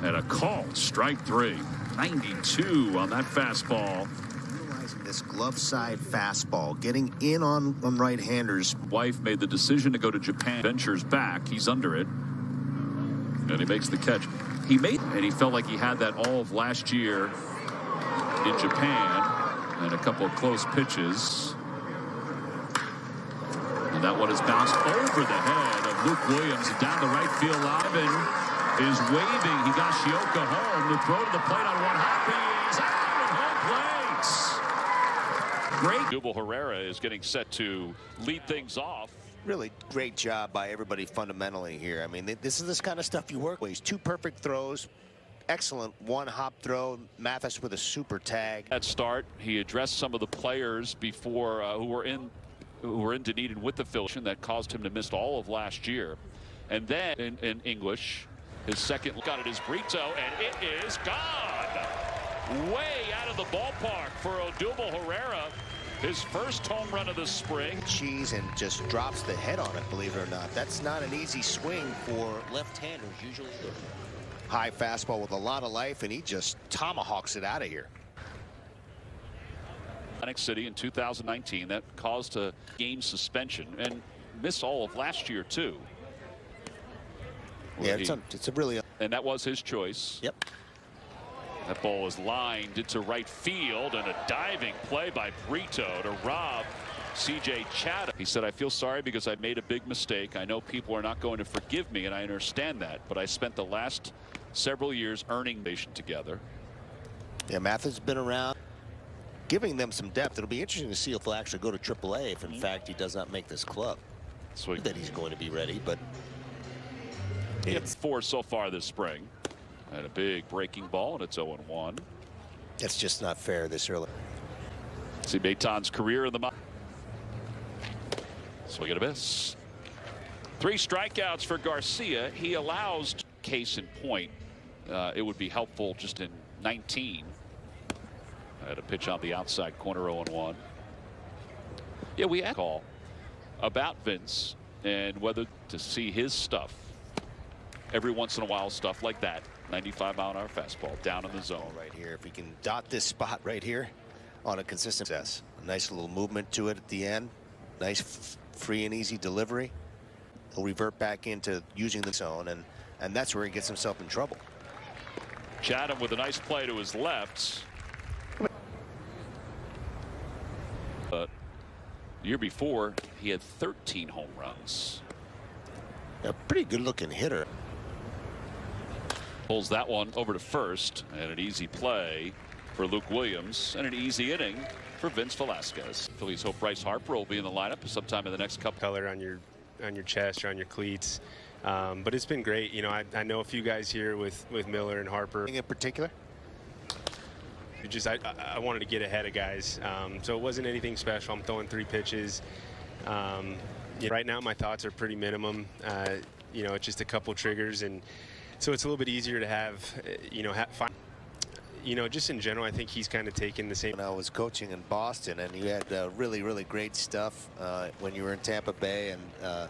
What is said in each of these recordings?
And a called strike 3. 92 on that fastball. Utilizing this glove side fastball, getting in on right-handers. Wife made the decision to go to Japan. Ventures back. He's under it. And he makes the catch. And he felt like he had that all of last year in Japan. And a couple of close pitches. And that one is bounced over the head of Luke Williams down the right field line. Is waving. Higashioka home. The throw to the plate on one hop. He is out of home plate. Great. Odubel Herrera is getting set to lead things off. Really great job by everybody fundamentally here. I mean, this is this kind of stuff you work with. 2 perfect throws. Excellent one hop throw. Mathis with a super tag. At start, he addressed some of the players before who were in Dunedin with the Phillies that caused him to miss all of last year. And then in English, his second got it is Brito, and it is gone. Way out of the ballpark for Odubel Herrera. His first home run of the spring. Cheese and just drops the head on it, believe it or not. That's not an easy swing for left-handers usually. High fastball with a lot of life, and he just tomahawks it out of here. Atlantic City in 2019, that caused a game suspension and missed all of last year too. Yeah, it's a really. And that was his choice. Yep. That ball is lined into right field, and a diving play by Brito to rob C.J. Chatham. He said, I feel sorry because I made a big mistake. I know people are not going to forgive me, and I understand that. But I spent the last several years earning nation together. Yeah, Mathis has been around, giving them some depth. It'll be interesting to see if he'll actually go to AAA if, in fact, he does not make this club. Sweet. That he's going to be ready, but. It's 4 so far this spring. And a big breaking ball, and it's 0-1. That's just not fair this early. See Baton's career in the mound. Swing and a miss. 3 strikeouts for Garcia. He allows, case in point, it would be helpful just in 19. Had a pitch on the outside corner, 0-1. Yeah, we had a call about Vince and whether to see his stuff. Every once in a while, stuff like that. 95-mile-an-hour fastball down in the zone. Right here, if he can dot this spot right here on a consistent success. A nice little movement to it at the end. Nice free and easy delivery. He'll revert back into using the zone, and that's where he gets himself in trouble. Chatham with a nice play to his left. But the year before, he had 13 home runs. A pretty good looking hitter. Pulls that one over to first, and an easy play for Luke Williams, and an easy inning for Vince Velasquez. Phillies hope Bryce Harper will be in the lineup sometime in the next couple. Color on your chest or on your cleats, but it's been great. You know, I know a few guys here with Miller and Harper. In particular, I wanted to get ahead of guys, so it wasn't anything special. I'm throwing 3 pitches. Right now my thoughts are pretty minimum. You know, it's just a couple triggers, and so it's a little bit easier to have, just in general, I think he's kind of taken the same. When I was coaching in Boston, and you had really, really great stuff when you were in Tampa Bay. And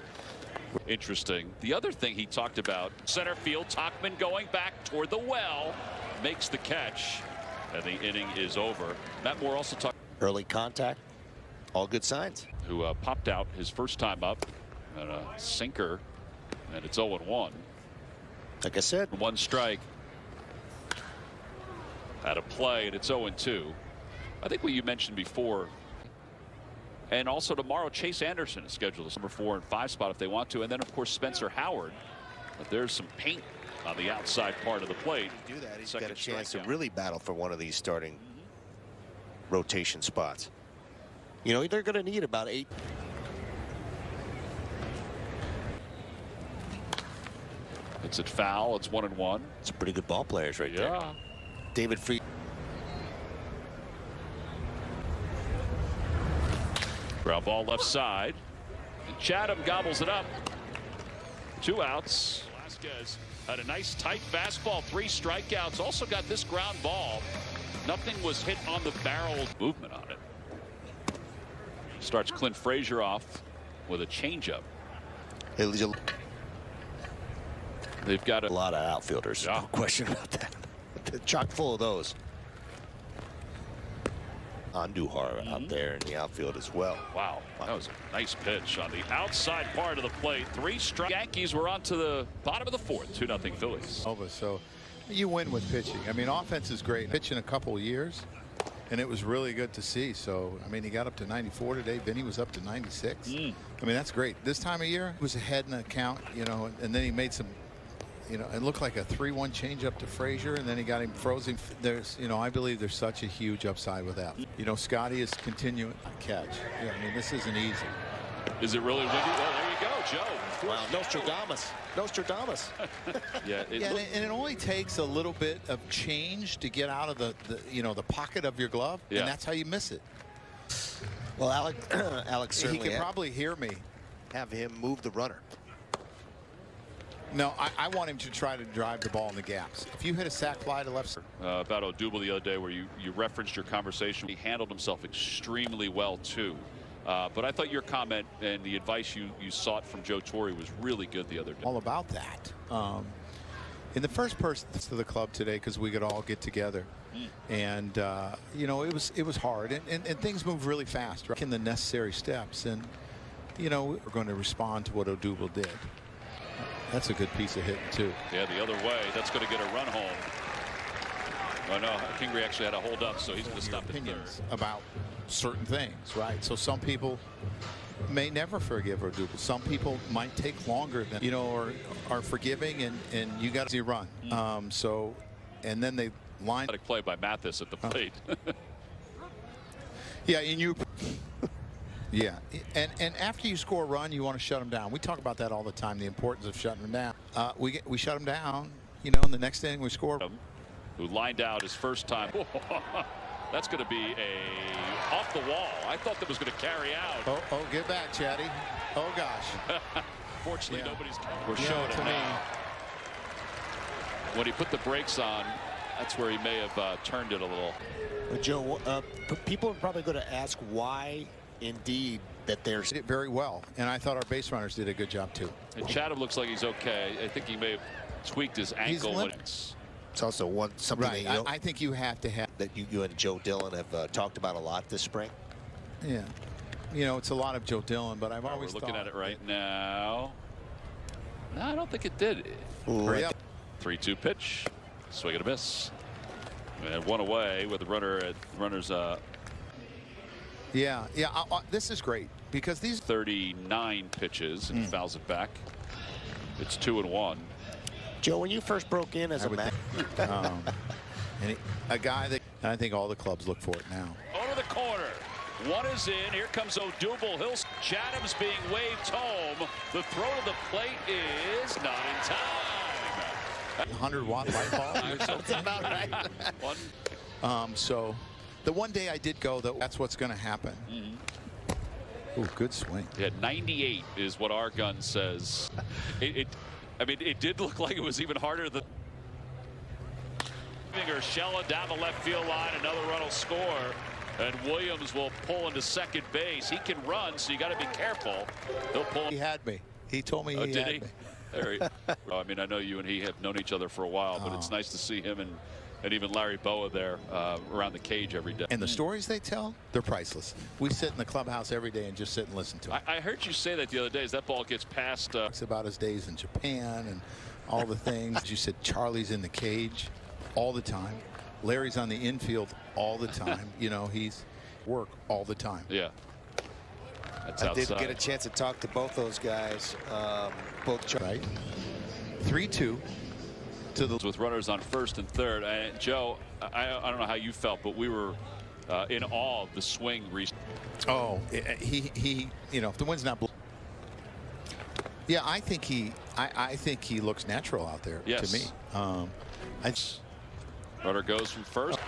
interesting. The other thing he talked about, center field, Tauchman going back toward the well, makes the catch, and the inning is over. Matt Moore also talked. Early contact, all good signs. Who popped out his first time up, and a sinker, and it's 0-1. Like I said, 1 strike. At a play, and it's 0-2. I think what you mentioned before. And also tomorrow, Chase Anderson is scheduled as number 4 and 5 spot if they want to. And then, of course, Spencer Howard. But there's some paint on the outside part of the plate. Do that, he's got a chance to really battle for one of these starting rotation spots. You know, they're going to need about 8. It's at foul. It's 1-1. It's pretty good ball players right there. Yeah. David Freed. Ground ball left side. And Chatham gobbles it up. 2 outs. Velasquez had a nice tight fastball, 3 strikeouts. Also got this ground ball. Nothing was hit on the barrel. Movement on it. Starts Clint Frazier off with a changeup. They've got A lot of outfielders. Yeah. No question about that. Chock full of those. Andujar out there in the outfield as well. Wow, that was a nice pitch on the outside part of the plate. 3 strikes. Yankees were on to the bottom of the 4th. 2-0 Phillies. So you win with pitching. I mean, offense is great. Pitching a couple of years, and it was really good to see. So, I mean, he got up to 94 today. Vinny was up to 96. I mean, that's great. This time of year, he was ahead in the count, you know, and then he made some, you know, it looked like a 3-1 changeup to Frazier, and then he got him frozen. There's, you know, I believe there's such a huge upside with that. You know, Scotty is continuing to catch. Yeah, I mean, this isn't easy. Is it really windy? Well, there you go, Joe. Wow, Nostradamus. Nostradamus. Yeah, And it only takes a little bit of change to get out of the you know, the pocket of your glove, Yeah. and that's how you miss it. Well, Alex He certainly can probably hear me. have him move the runner. No, I want him to try to drive the ball in the gaps. If you hit a sac fly to left, about Odubel the other day, where you referenced your conversation. He handled himself extremely well too. But I thought your comment and the advice you sought from Joe Torre was really good the other day. all about that. In the first person to the club today, because we could all get together, and you know, it was hard, and things move really fast, right? In the necessary steps, and you know, we're going to respond to what Odubel did. That's a good piece of hitting too. Yeah, the other way. That's going to get a run home. Oh no, Kingery actually had a hold up, so he's going to stop at Opinions about certain things, right? So some people may never forgive Odubel. Some people might take longer than, you know, or are forgiving, and you got to run. So, and then they line. Play by Mathis at the plate. Yeah, and you. Yeah, and after you score a run, you want to shut them down. We talk about that all the time, the importance of shutting them down. We shut them down, you know, in the next inning we score. Who lined out his first time. That's going to be a off the wall. I thought that was going to carry out. Oh, get back, Chatty. Oh, gosh. Fortunately, Yeah. We're showing it now. When he put the brakes on, that's where he may have turned it a little. But Joe, people are probably going to ask why, indeed, that there's Did it very well, and I thought our base runners did a good job too. And Chatham looks like he's okay. I think he may have tweaked his ankle. It's also something Right. that, I think you have to have. that you and Joe Dillon have talked about a lot this spring. Yeah. You know, it's a lot of Joe Dillon, but I've always We're looking thought at it right now. No, I don't think it did. Hurry up. 3-2 pitch. Swing and a miss. And one away with the runners. Yeah. This is great because these 39 pitches and fouls it back. It's 2-1. Joe, when you first broke in as a man, a guy that I think all the clubs look for it now. Over the corner. One is in. Here comes Odubel. Chatham's being waved home. The throw to the plate is not in time. 100-watt light bulb. that's about right. So the one day I did go, that's what's going to happen. Ooh, good swing. Yeah, 98 is what our gun says. I mean, it did look like it was even harder than. Urshela down the left field line. Another run will score. And Williams will pull into second base. He can run, so you got to be careful. He'll pull. He had me. He told me he Did had he? me. There I mean, I know you and he have known each other for a while, but it's nice to see him and even Larry Boa there around the cage every day. And the stories they tell, they're priceless. We sit in the clubhouse every day and just sit and listen to them. I heard you say that the other day as that ball gets past. Talks about his days in Japan and all the things. You said Charlie's in the cage all the time. Larry's on the infield all the time. You know, he's work all the time. Yeah. That's I outside. did get a chance to talk to both those guys. Right. 3-2 to the with runners on first and third. Joe, I don't know how you felt, but we were in awe of the swing. Oh, he you know, if the wind's not blowing. Yeah, I think he looks natural out there to me. Runner goes from first.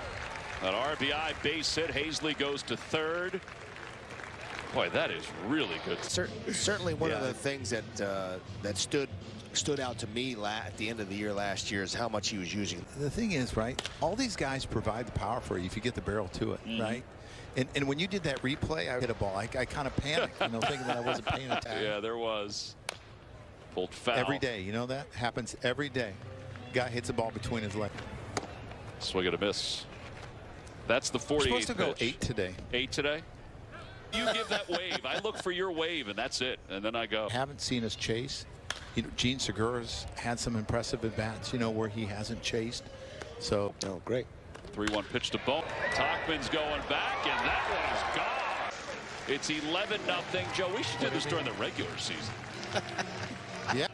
An RBI base hit. Hazley goes to third. Boy, that is really good. Certainly one of the things that that stood out to me at the end of the year last year is how much he was using. The thing is, right, all these guys provide the power for you if you get the barrel to it, right? And when you did that replay, I hit a ball. I kind of panicked, you know, thinking that I wasn't paying attention. Yeah, there was. Pulled foul. Every day. You know that happens every day. Guy hits a ball between his legs. Swing and a miss. That's the 48th We're supposed to go pitch. 8 today. 8 today. You give that wave. I look for your wave, and that's it. And then I go. Haven't seen us chase. You know, Gene Segura's had some impressive at bats, you know, where he hasn't chased. So, Oh, great. 3-1 pitch to Bone. Tauchman's going back, and that one is gone. It's 11-0. Joe, we should do this during the regular season. yeah.